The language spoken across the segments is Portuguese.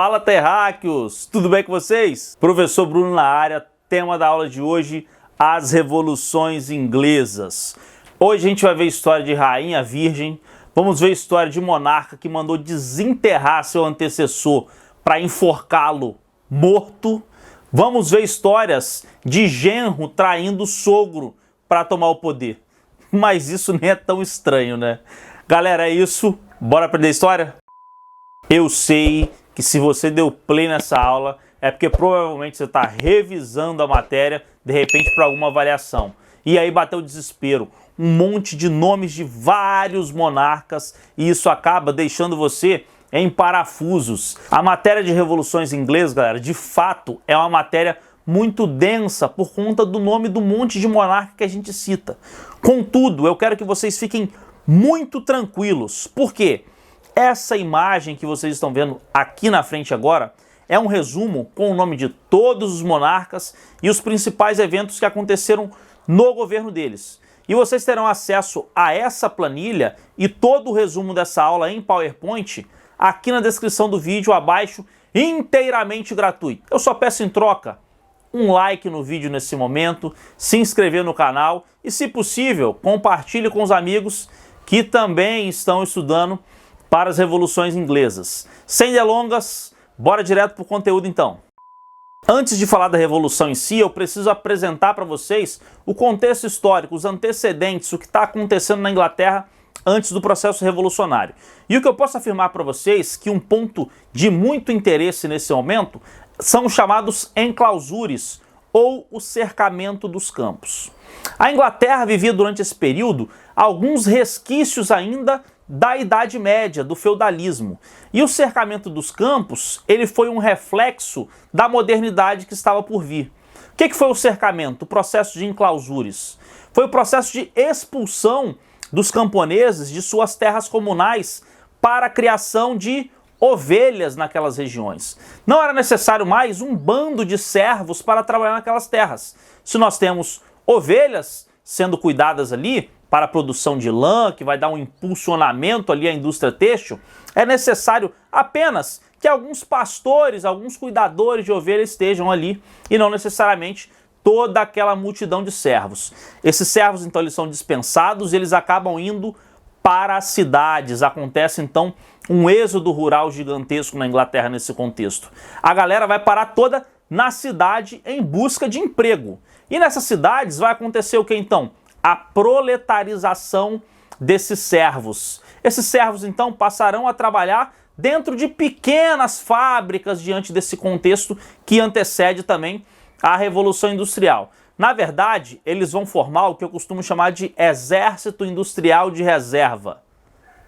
Fala, terráqueos! Tudo bem com vocês? Professor Bruno na área, tema da aula de hoje, as revoluções inglesas. Hoje a gente vai ver a história de Rainha Virgem, vamos ver a história de monarca que mandou desenterrar seu antecessor para enforcá-lo morto. Vamos ver histórias de genro traindo o sogro para tomar o poder. Mas isso nem é tão estranho, né? Galera, é isso. Bora aprender a história? Eu sei que se você deu play nessa aula é porque provavelmente você está revisando a matéria, de repente para alguma avaliação. E aí bateu o desespero, um monte de nomes de vários monarcas e isso acaba deixando você em parafusos. A matéria de revoluções inglesas, galera, de fato é uma matéria muito densa por conta do nome do monte de monarca que a gente cita. Contudo, eu quero que vocês fiquem muito tranquilos. Por quê? Essa imagem que vocês estão vendo aqui na frente agora é um resumo com o nome de todos os monarcas e os principais eventos que aconteceram no governo deles. E vocês terão acesso a essa planilha e todo o resumo dessa aula em PowerPoint aqui na descrição do vídeo abaixo, inteiramente gratuito. Eu só peço em troca um like no vídeo nesse momento, se inscrever no canal e, se possível, compartilhe com os amigos que também estão estudando para as revoluções inglesas. Sem delongas, bora direto para o conteúdo então. Antes de falar da revolução em si, eu preciso apresentar para vocês o contexto histórico, os antecedentes, o que está acontecendo na Inglaterra antes do processo revolucionário. E o que eu posso afirmar para vocês que um ponto de muito interesse nesse momento são os chamados enclausures, ou o cercamento dos campos. A Inglaterra vivia durante esse período alguns resquícios ainda da Idade Média, do feudalismo. E o cercamento dos campos, ele foi um reflexo da modernidade que estava por vir. O que foi o cercamento? O processo de enclausures. Foi o processo de expulsão dos camponeses de suas terras comunais para a criação de ovelhas naquelas regiões. Não era necessário mais um bando de servos para trabalhar naquelas terras. Se nós temos ovelhas sendo cuidadas ali para a produção de lã, que vai dar um impulsionamento ali à indústria têxtil, é necessário apenas que alguns pastores, alguns cuidadores de ovelhas estejam ali e não necessariamente toda aquela multidão de servos. Esses servos, então, eles são dispensados e eles acabam indo para as cidades. Acontece, então, um êxodo rural gigantesco na Inglaterra nesse contexto. A galera vai parar toda na cidade em busca de emprego. E nessas cidades vai acontecer o que, então? A proletarização desses servos. Esses servos, então, passarão a trabalhar dentro de pequenas fábricas diante desse contexto que antecede também a Revolução Industrial. Na verdade, eles vão formar o que eu costumo chamar de exército industrial de reserva.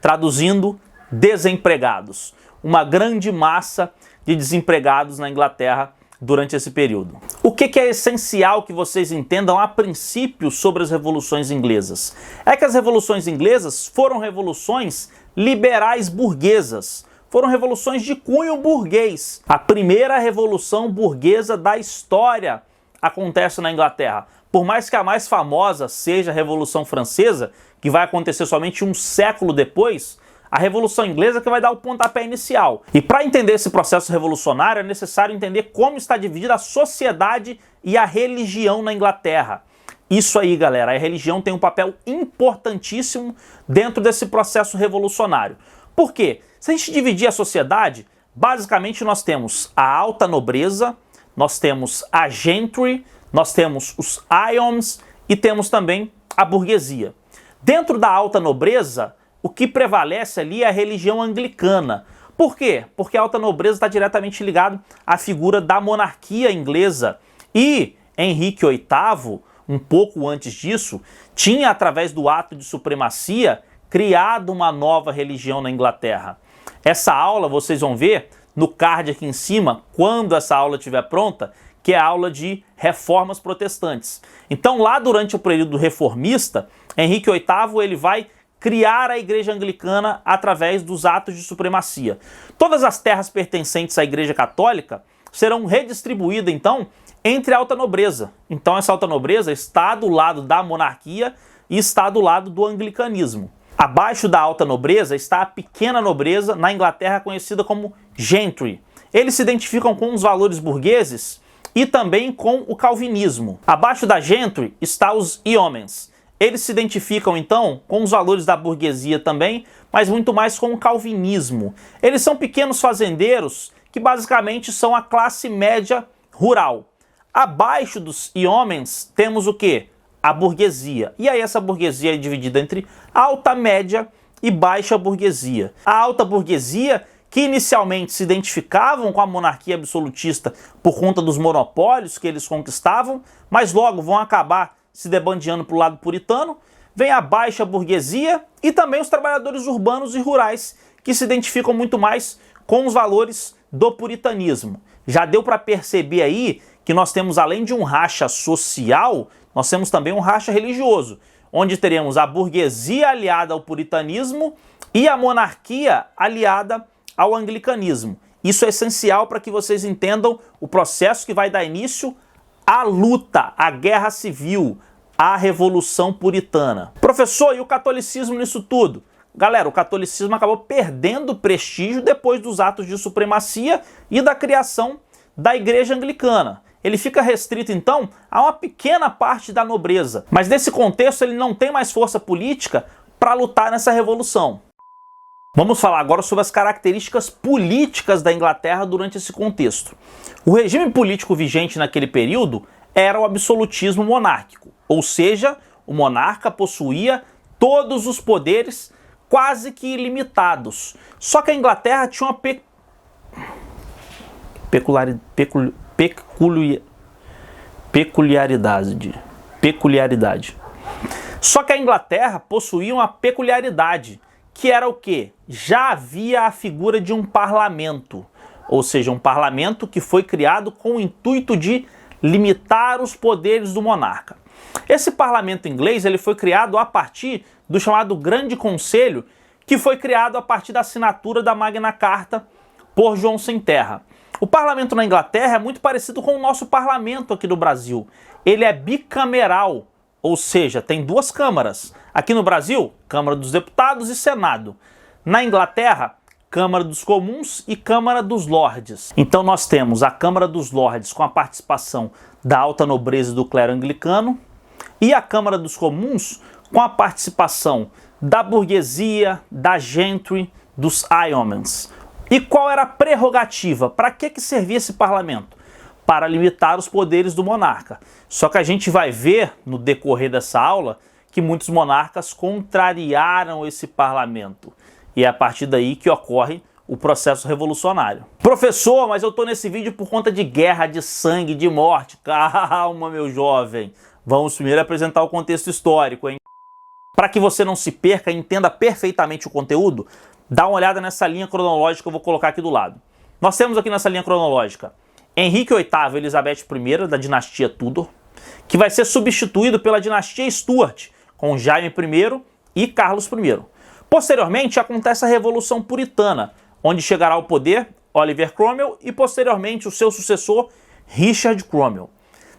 Traduzindo, desempregados. Uma grande massa de desempregados na Inglaterra durante esse período. O que é essencial que vocês entendam a princípio sobre as revoluções inglesas? É que as revoluções inglesas foram revoluções liberais burguesas. Foram revoluções de cunho burguês. A primeira revolução burguesa da história acontece na Inglaterra. Por mais que a mais famosa seja a Revolução Francesa, que vai acontecer somente um século depois, a Revolução Inglesa que vai dar o pontapé inicial. E para entender esse processo revolucionário é necessário entender como está dividida a sociedade e a religião na Inglaterra. Isso aí, galera, a religião tem um papel importantíssimo dentro desse processo revolucionário. Por quê? Se a gente dividir a sociedade, basicamente nós temos a alta nobreza, nós temos a gentry, nós temos os ions e temos também a burguesia. Dentro da alta nobreza, o que prevalece ali é a religião anglicana. Por quê? Porque a alta nobreza está diretamente ligado à figura da monarquia inglesa. E Henrique VIII, um pouco antes disso, tinha, através do ato de supremacia, criado uma nova religião na Inglaterra. Essa aula vocês vão ver no card aqui em cima, quando essa aula estiver pronta, que é a aula de reformas protestantes. Então, lá durante o período reformista, Henrique VIII ele vai criar a igreja anglicana através dos atos de supremacia. Todas as terras pertencentes à igreja católica serão redistribuídas, então, entre a alta nobreza. Então, essa alta nobreza está do lado da monarquia e está do lado do anglicanismo. Abaixo da alta nobreza está a pequena nobreza, na Inglaterra conhecida como gentry. eles se identificam com os valores burgueses e também com o calvinismo. Abaixo da gentry está os yeomans. Eles se identificam então com os valores da burguesia também, mas muito mais com o calvinismo. Eles são pequenos fazendeiros que basicamente são a classe média rural. Abaixo dos yeomans temos o quê? A burguesia. E aí essa burguesia é dividida entre alta, média e baixa burguesia. A alta burguesia, que inicialmente se identificavam com a monarquia absolutista por conta dos monopólios que eles conquistavam, mas logo vão acabar se debandeando para o lado puritano. Vem a baixa burguesia e também os trabalhadores urbanos e rurais, que se identificam muito mais com os valores do puritanismo. Já deu para perceber aí que nós temos, além de um racha social, nós temos também um racha religioso, onde teremos a burguesia aliada ao puritanismo e a monarquia aliada ao anglicanismo. Isso é essencial para que vocês entendam o processo que vai dar início à luta, à guerra civil, à revolução puritana. Professor, e o catolicismo nisso tudo? Galera, o catolicismo acabou perdendo prestígio depois dos atos de supremacia e da criação da igreja anglicana. Ele fica restrito, então, a uma pequena parte da nobreza. Mas nesse contexto ele não tem mais força política para lutar nessa revolução. Vamos falar agora sobre as características políticas da Inglaterra durante esse contexto. O regime político vigente naquele período era o absolutismo monárquico, ou seja, o monarca possuía todos os poderes quase que ilimitados. Só que a Inglaterra tinha uma peculiaridade. Só que a Inglaterra possuía uma peculiaridade, que era o quê? Já havia a figura de um parlamento, ou seja, um parlamento que foi criado com o intuito de limitar os poderes do monarca. Esse parlamento inglês ele foi criado a partir do chamado Grande Conselho, que foi criado a partir da assinatura da Magna Carta por João Sem Terra. O parlamento na Inglaterra é muito parecido com o nosso parlamento aqui do Brasil. Ele é bicameral, ou seja, tem duas câmaras. Aqui no Brasil, Câmara dos Deputados e Senado. Na Inglaterra, Câmara dos Comuns e Câmara dos Lordes. Então nós temos a Câmara dos Lordes com a participação da alta nobreza e do clero anglicano e a Câmara dos Comuns com a participação da burguesia, da gentry, dos yeomans. E qual era a prerrogativa? Para que servia esse parlamento? Para limitar os poderes do monarca. Só que a gente vai ver no decorrer dessa aula que muitos monarcas contrariaram esse parlamento. E é a partir daí que ocorre o processo revolucionário. Professor, mas eu tô nesse vídeo por conta de guerra, de sangue, de morte. Calma, meu jovem. Vamos primeiro apresentar o contexto histórico, hein? Para que você não se perca e entenda perfeitamente o conteúdo, dá uma olhada nessa linha cronológica que eu vou colocar aqui do lado. Nós temos aqui nessa linha cronológica Henrique VIII e Elizabeth I, da dinastia Tudor, que vai ser substituído pela dinastia Stuart, com Jaime I e Carlos I. Posteriormente, acontece a Revolução Puritana, onde chegará ao poder Oliver Cromwell e, posteriormente, o seu sucessor, Richard Cromwell.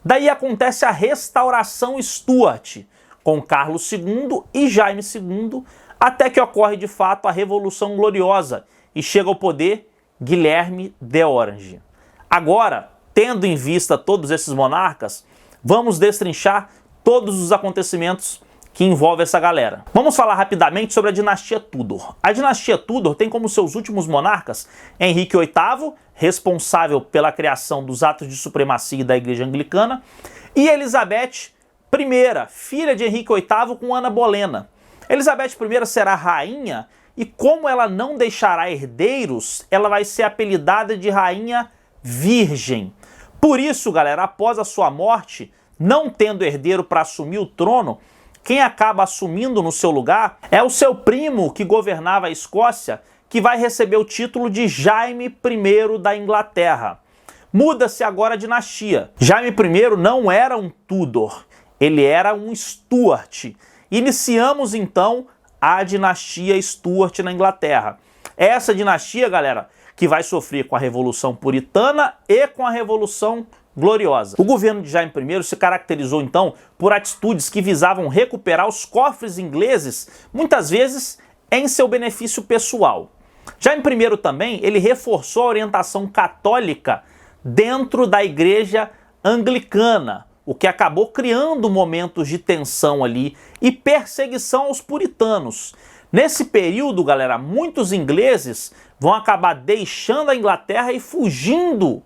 Daí acontece a Restauração Stuart, com Carlos II e Jaime II, até que ocorre, de fato, a Revolução Gloriosa e chega ao poder Guilherme de Orange. Agora, tendo em vista todos esses monarcas, vamos destrinchar todos os acontecimentos que envolvem essa galera. Vamos falar rapidamente sobre a dinastia Tudor. A dinastia Tudor tem como seus últimos monarcas Henrique VIII, responsável pela criação dos atos de supremacia da Igreja Anglicana, e Elizabeth I, filha de Henrique VIII com Ana Bolena. Elizabeth I será rainha e, como ela não deixará herdeiros, ela vai ser apelidada de Rainha Virgem. Por isso, galera, após a sua morte, não tendo herdeiro para assumir o trono, quem acaba assumindo no seu lugar é o seu primo que governava a Escócia, que vai receber o título de Jaime I da Inglaterra. Muda-se agora a dinastia. Jaime I não era um Tudor, ele era um Stuart. Iniciamos então a dinastia Stuart na Inglaterra. Essa dinastia, galera, que vai sofrer com a Revolução Puritana e com a Revolução Gloriosa. O governo de Jaime I se caracterizou então por atitudes que visavam recuperar os cofres ingleses, muitas vezes em seu benefício pessoal. Jaime I também, ele reforçou a orientação católica dentro da igreja anglicana, o que acabou criando momentos de tensão ali e perseguição aos puritanos. Nesse período, galera, muitos ingleses vão acabar deixando a Inglaterra e fugindo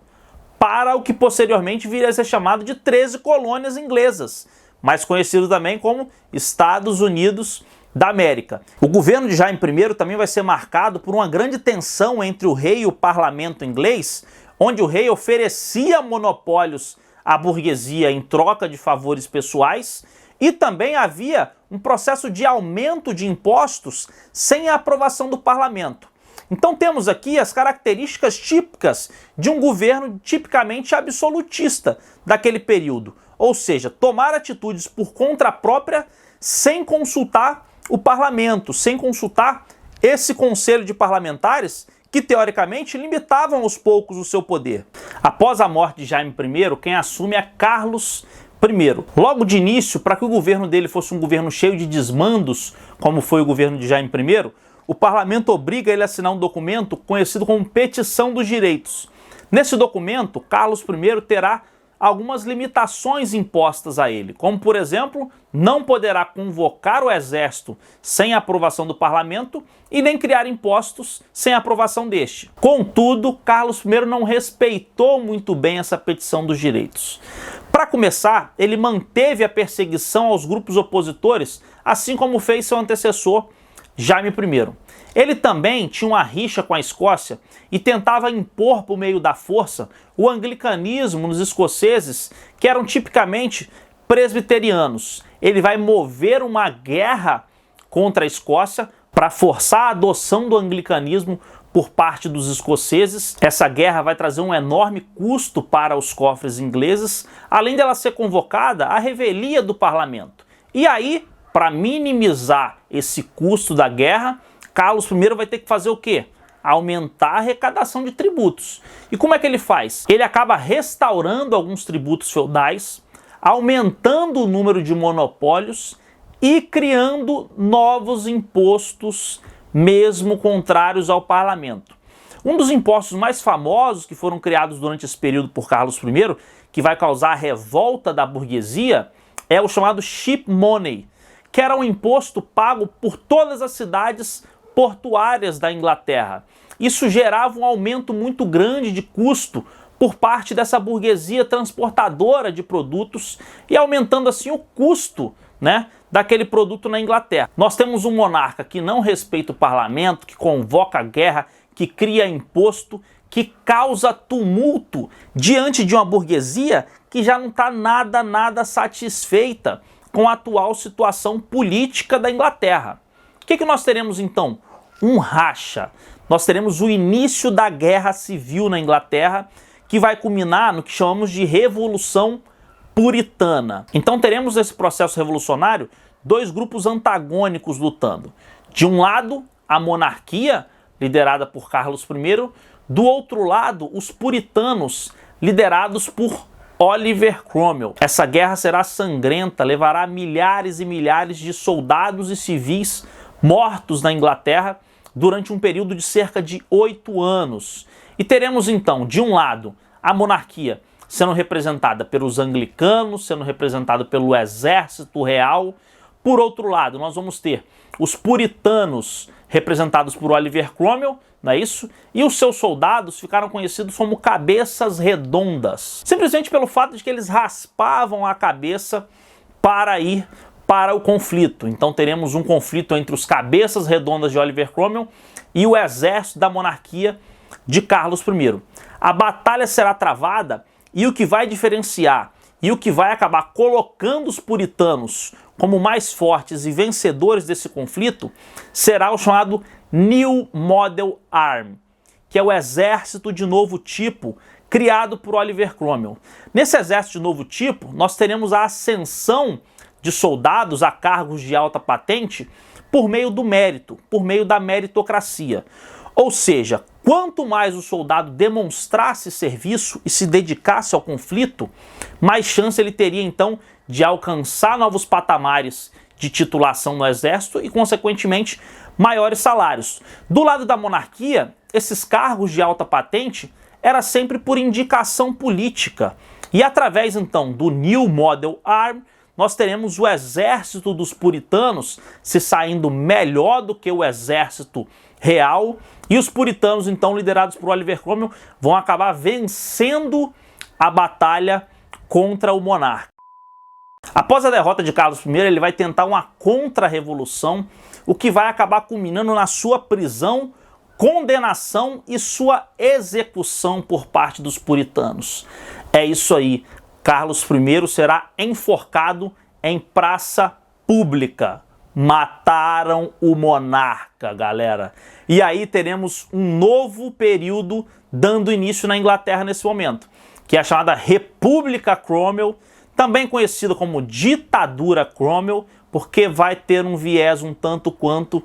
para o que posteriormente viria a ser chamado de 13 colônias inglesas, mais conhecido também como Estados Unidos da América. O governo de Jaime I também vai ser marcado por uma grande tensão entre o rei e o parlamento inglês, onde o rei oferecia monopólios à burguesia em troca de favores pessoais, e também havia um processo de aumento de impostos sem a aprovação do parlamento. Então temos aqui as características típicas de um governo tipicamente absolutista daquele período, ou seja, tomar atitudes por conta própria sem consultar o parlamento, sem consultar esse conselho de parlamentares que teoricamente limitavam aos poucos o seu poder. Após a morte de Jaime I, quem assume é Carlos I. Logo de início, para que o governo dele fosse um governo cheio de desmandos, como foi o governo de Jaime I, o parlamento obriga ele a assinar um documento conhecido como Petição dos Direitos. Nesse documento, Carlos I terá algumas limitações impostas a ele, como, por exemplo, não poderá convocar o exército sem a aprovação do parlamento e nem criar impostos sem a aprovação deste. Contudo, Carlos I não respeitou muito bem essa petição dos direitos. Para começar, ele manteve a perseguição aos grupos opositores, assim como fez seu antecessor, Jaime I. Ele também tinha uma rixa com a Escócia e tentava impor por meio da força o anglicanismo nos escoceses, que eram tipicamente presbiterianos. Ele vai mover uma guerra contra a Escócia para forçar a adoção do anglicanismo por parte dos escoceses. Essa guerra vai trazer um enorme custo para os cofres ingleses, além dela ser convocada à revelia do parlamento. E aí, para minimizar esse custo da guerra, Carlos I vai ter que fazer o quê? Aumentar a arrecadação de tributos. E como é que ele faz? Ele acaba restaurando alguns tributos feudais, aumentando o número de monopólios e criando novos impostos, mesmo contrários ao parlamento. Um dos impostos mais famosos que foram criados durante esse período por Carlos I, que vai causar a revolta da burguesia, é o chamado Ship Money, que era um imposto pago por todas as cidades portuárias da Inglaterra. Isso gerava um aumento muito grande de custo por parte dessa burguesia transportadora de produtos e aumentando assim o custo, daquele produto na Inglaterra. Nós temos um monarca que não respeita o parlamento, que convoca a guerra, que cria imposto, que causa tumulto diante de uma burguesia que já não está nada satisfeita com a atual situação política da Inglaterra. O que nós teremos então? Um racha. Nós teremos o início da Guerra Civil na Inglaterra, que vai culminar no que chamamos de Revolução Puritana. Então teremos nesse processo revolucionário dois grupos antagônicos lutando. De um lado, a monarquia, liderada por Carlos I, do outro lado, os puritanos, liderados por Oliver Cromwell. Essa guerra será sangrenta, levará milhares e milhares de soldados e civis mortos na Inglaterra durante um período de cerca de 8 anos. E teremos então, de um lado, a monarquia sendo representada pelos anglicanos, sendo representada pelo exército real. Por outro lado, nós vamos ter os puritanos representados por Oliver Cromwell, não é isso? E os seus soldados ficaram conhecidos como cabeças redondas, simplesmente pelo fato de que eles raspavam a cabeça para ir para o conflito. Então teremos um conflito entre os cabeças redondas de Oliver Cromwell e o exército da monarquia de Carlos I. A batalha será travada e o que vai diferenciar e o que vai acabar colocando os puritanos como mais fortes e vencedores desse conflito será o chamado New Model Army, que é o exército de novo tipo criado por Oliver Cromwell. Nesse exército de novo tipo, nós teremos a ascensão de soldados a cargos de alta patente por meio do mérito, por meio da meritocracia. Ou seja, quanto mais o soldado demonstrasse serviço e se dedicasse ao conflito, mais chance ele teria então de alcançar novos patamares de titulação no exército e, consequentemente, maiores salários. Do lado da monarquia, esses cargos de alta patente era sempre por indicação política. E através então do New Model Army, nós teremos o exército dos puritanos se saindo melhor do que o exército real, e os puritanos, então, liderados por Oliver Cromwell, vão acabar vencendo a batalha contra o monarca. Após a derrota de Carlos I, ele vai tentar uma contra-revolução, o que vai acabar culminando na sua prisão, condenação e sua execução por parte dos puritanos. É isso aí, Carlos I será enforcado em praça pública. Mataram o monarca, galera. E aí teremos um novo período dando início na Inglaterra nesse momento, que é a chamada República Cromwell, também conhecida como Ditadura Cromwell, porque vai ter um viés um tanto quanto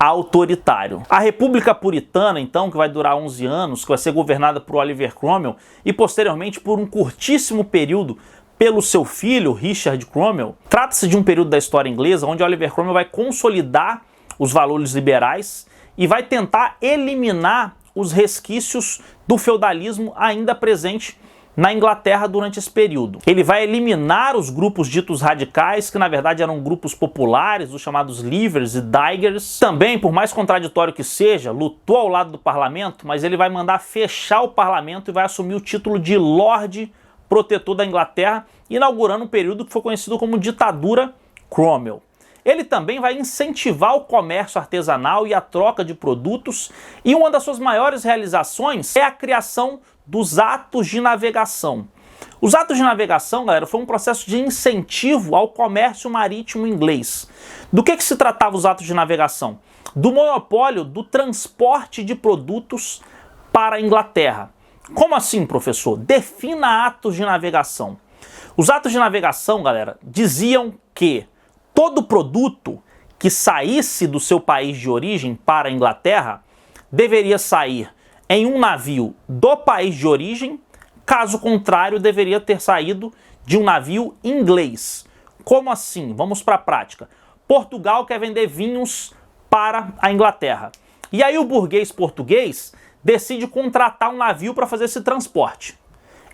autoritário. A República Puritana, então, que vai durar 11 anos, que vai ser governada por Oliver Cromwell e posteriormente por um curtíssimo período pelo seu filho, Richard Cromwell. Trata-se de um período da história inglesa onde Oliver Cromwell vai consolidar os valores liberais e vai tentar eliminar os resquícios do feudalismo ainda presente na Inglaterra durante esse período. Ele vai eliminar os grupos ditos radicais, que na verdade eram grupos populares, os chamados Leavers e Digers. Também, por mais contraditório que seja, lutou ao lado do parlamento, mas ele vai mandar fechar o parlamento e vai assumir o título de Lorde Protetor da Inglaterra, inaugurando um período que foi conhecido como Ditadura Cromwell. Ele também vai incentivar o comércio artesanal e a troca de produtos, e uma das suas maiores realizações é a criação dos atos de navegação. Os atos de navegação, galera, foi um processo de incentivo ao comércio marítimo inglês. Do que se tratava os atos de navegação? Do monopólio do transporte de produtos para a Inglaterra. Como assim, professor? Defina atos de navegação. Os atos de navegação, galera, diziam que todo produto que saísse do seu país de origem para a Inglaterra deveria sair em um navio do país de origem, caso contrário, deveria ter saído de um navio inglês. Como assim? Vamos para a prática. Portugal quer vender vinhos para a Inglaterra. E aí o burguês português decide contratar um navio para fazer esse transporte.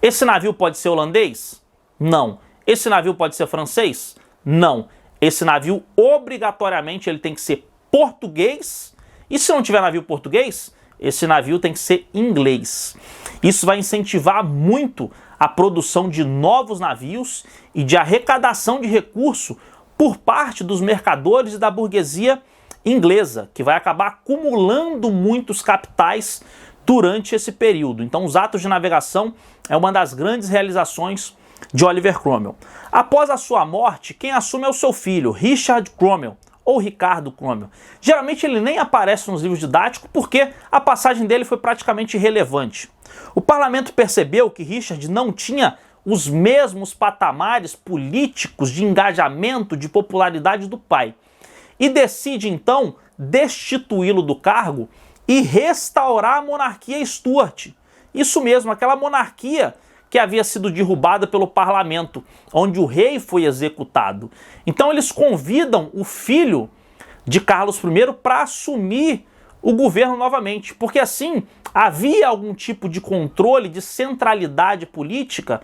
Esse navio pode ser holandês? Não. Esse navio pode ser francês? Não. Esse navio, obrigatoriamente, ele tem que ser português. E se não tiver navio português, esse navio tem que ser inglês. Isso vai incentivar muito a produção de novos navios e de arrecadação de recurso por parte dos mercadores e da burguesia inglesa, que vai acabar acumulando muitos capitais durante esse período. Então, os atos de navegação é uma das grandes realizações de Oliver Cromwell. Após a sua morte, quem assume é o seu filho, Richard Cromwell, ou Ricardo Cromwell. Geralmente ele nem aparece nos livros didáticos porque a passagem dele foi praticamente irrelevante. O parlamento percebeu que Richard não tinha os mesmos patamares políticos de engajamento, de popularidade do pai, e decide então destituí-lo do cargo e restaurar a monarquia Stuart. Isso mesmo, aquela monarquia que havia sido derrubada pelo parlamento, onde o rei foi executado. Então eles convidam o filho de Carlos I para assumir o governo novamente, porque assim havia algum tipo de controle, de centralidade política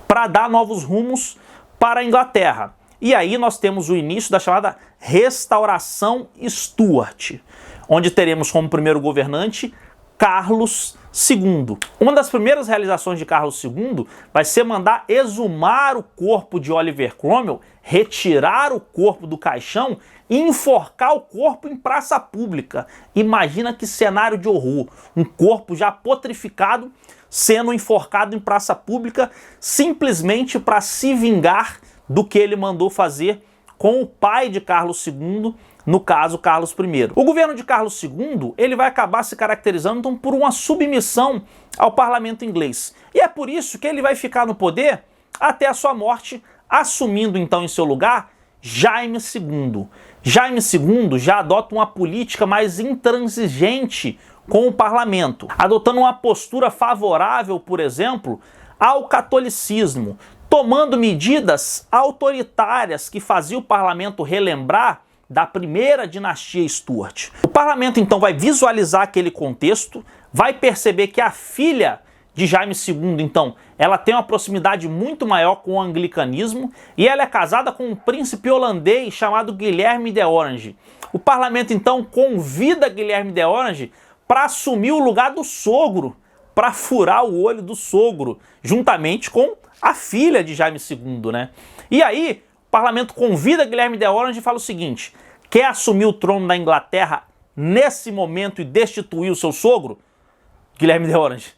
para dar novos rumos para a Inglaterra. E aí nós temos o início da chamada Restauração Stuart, onde teremos como primeiro governante Carlos II. Uma das primeiras realizações de Carlos II vai ser mandar exumar o corpo de Oliver Cromwell, retirar o corpo do caixão e enforcar o corpo em praça pública. Imagina que cenário de horror, um corpo já putrificado sendo enforcado em praça pública simplesmente para se vingar do que ele mandou fazer com o pai de Carlos II, no caso, Carlos I. O governo de Carlos II ele vai acabar se caracterizando então, por uma submissão ao parlamento inglês. E é por isso que ele vai ficar no poder até a sua morte, assumindo então em seu lugar Jaime II. Jaime II já adota uma política mais intransigente com o parlamento, adotando uma postura favorável, por exemplo, ao catolicismo, tomando medidas autoritárias que faziam o parlamento relembrar da primeira dinastia Stuart. O parlamento então vai visualizar aquele contexto, vai perceber que a filha de Jaime II, então, ela tem uma proximidade muito maior com o anglicanismo e ela é casada com um príncipe holandês chamado Guilherme de Orange. O parlamento então convida Guilherme de Orange para assumir o lugar do sogro, para furar o olho do sogro, juntamente com a filha de Jaime II, né? E aí, o parlamento convida Guilherme de Orange e fala o seguinte: quer assumir o trono da Inglaterra nesse momento e destituir o seu sogro? Guilherme de Orange,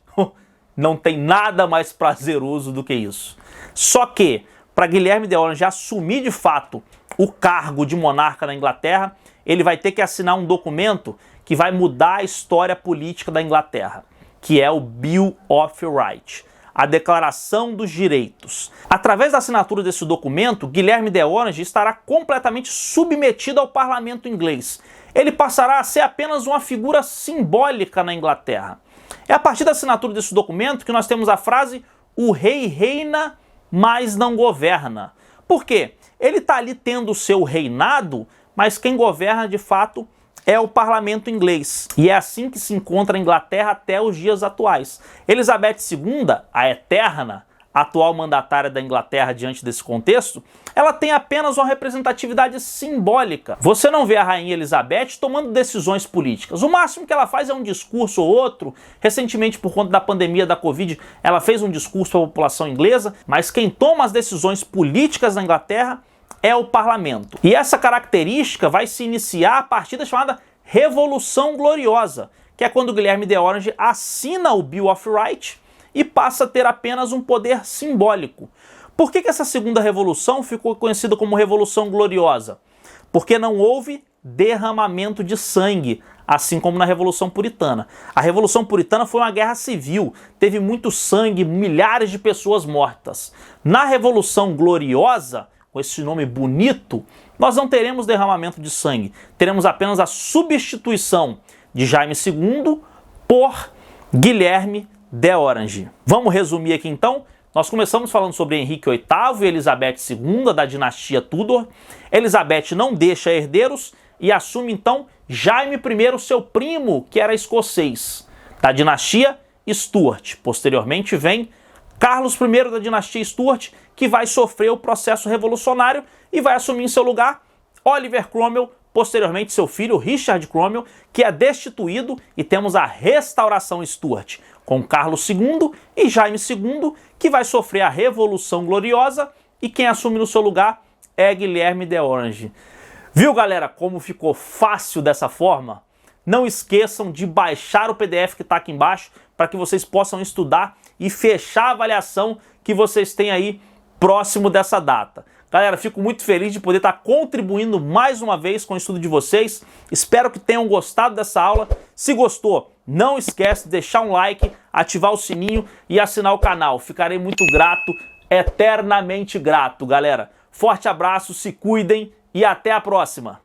não tem nada mais prazeroso do que isso. Só que, para Guilherme de Orange assumir de fato o cargo de monarca na Inglaterra, ele vai ter que assinar um documento que vai mudar a história política da Inglaterra, que é o Bill of Rights, a Declaração dos Direitos. Através da assinatura desse documento, Guilherme de Orange estará completamente submetido ao parlamento inglês. Ele passará a ser apenas uma figura simbólica na Inglaterra. É a partir da assinatura desse documento que nós temos a frase "o rei reina, mas não governa". Por quê? Ele está ali tendo o seu reinado, mas quem governa de fato é o parlamento inglês. E é assim que se encontra a Inglaterra até os dias atuais. Elizabeth II, a eterna, atual mandatária da Inglaterra diante desse contexto, ela tem apenas uma representatividade simbólica. Você não vê a rainha Elizabeth tomando decisões políticas. O máximo que ela faz é um discurso ou outro. Recentemente, por conta da pandemia da Covid, ela fez um discurso para a população inglesa, mas quem toma as decisões políticas na Inglaterra é o parlamento. E essa característica vai se iniciar a partir da chamada Revolução Gloriosa, que é quando Guilherme de Orange assina o Bill of Rights e passa a ter apenas um poder simbólico. Por que essa segunda revolução ficou conhecida como Revolução Gloriosa? Porque não houve derramamento de sangue, assim como na Revolução Puritana. A Revolução Puritana foi uma guerra civil, teve muito sangue, milhares de pessoas mortas. Na Revolução Gloriosa, com esse nome bonito, nós não teremos derramamento de sangue, teremos apenas a substituição de Jaime II por Guilherme de Orange. Vamos resumir aqui então. Nós começamos falando sobre Henrique VIII e Elizabeth II, da dinastia Tudor. Elizabeth não deixa herdeiros e assume então Jaime I, seu primo, que era escocês, da dinastia Stuart. Posteriormente vem Carlos I da dinastia Stuart, que vai sofrer o processo revolucionário e vai assumir em seu lugar Oliver Cromwell, posteriormente seu filho Richard Cromwell, que é destituído, e temos a restauração Stuart, com Carlos II e Jaime II, que vai sofrer a Revolução Gloriosa, e quem assume no seu lugar é Guilherme de Orange. Viu, galera, como ficou fácil dessa forma? Não esqueçam de baixar o PDF que está aqui embaixo para que vocês possam estudar e fechar a avaliação que vocês têm aí próximo dessa data. Galera, fico muito feliz de poder estar contribuindo mais uma vez com o estudo de vocês. Espero que tenham gostado dessa aula. Se gostou, não esquece de deixar um like, ativar o sininho e assinar o canal. Ficarei muito grato, eternamente grato, galera. Forte abraço, se cuidem e até a próxima!